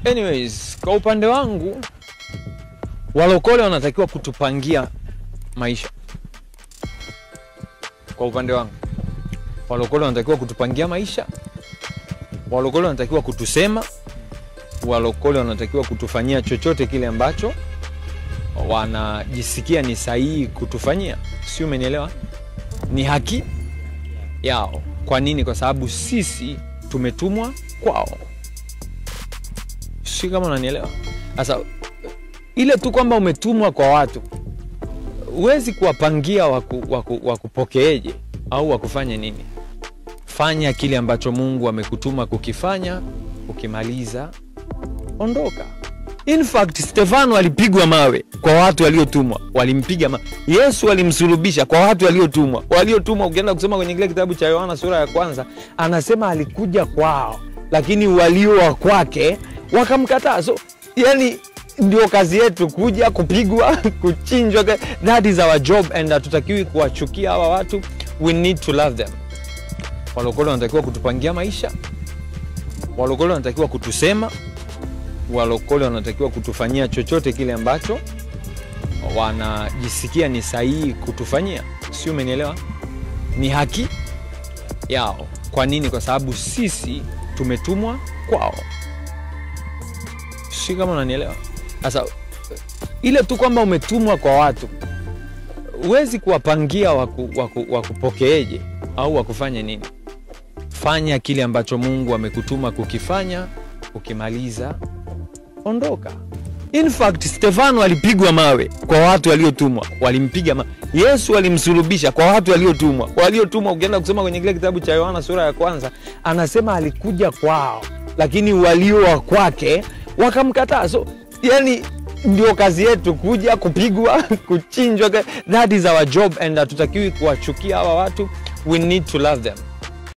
Anyways, kwa upande wangu walokole wanatakiwa kutupangia maisha. Kwa upande wangu walokole wanatakiwa kutupangia maisha. Walokole wanatakiwa kutusema. Walokole wanatakiwa kutufanyia chochote kile ambacho wanajisikia ni sahihi kutufanyia. Sio, umenielewa? Ni haki yao. Kwa nini? Kwa sababu sisi tumetumwa kwao. Sio, kama unanielewa? Sasa ile tu kwamba umetumwa kwa watu, huwezi kuwapangia wakupokeeje au wakufanye nini. Fanya kile ambacho Mungu amekutuma kukifanya, ukimaliza ondoka. In fact, Stefano alipigwa mawe kwa watu waliotumwa, walimpiga mawe. Yesu alimsulubisha kwa watu waliotumwa. Waliotumwa, ukienda kusoma kwenye kile kitabu cha Yohana sura ya 1, anasema alikuja kwao, lakini walio wa kwake wakamkataa. So, yani ndio kazi yetu kuja, kupigwa, kuchinjwa. That is our job, and hatutakiwi kuwachukia hawa watu. We need to love them. Walokole wanatakiwa kutupangia maisha. Walokole wanatakiwa kutusema. Walokole wanatakiwa kutufanyia chochote kile ambacho wanajisikia ni sahihi kutufanyia. Sio, umenielewa? Ni haki yao. Kwa nini? Kwa sababu sisi tumetumwa kwao. Sio, kama unanielewa? Sasa ile tu kwamba umetumwa kwa watu, huwezi kuwapangia wakupokeeje au wakufanye nini. Fanya kile ambacho Mungu amekutuma kukifanya, ukimaliza ondoka. In fact, Stefano alipigwa mawe kwa watu waliotumwa, walimpiga mawe. Yesu alimsulubisha kwa watu waliotumwa. Waliotumwa, ukienda kusoma kwenye kile kitabu cha Yohana sura ya 1, anasema alikuja kwao, lakini walio wa kwake wakamkataa. So, yani ndio kazi yetu kuja, kupigwa, kuchinjwa. That is our job, and hatutakiwi kuwachukia hawa watu. We need to love them.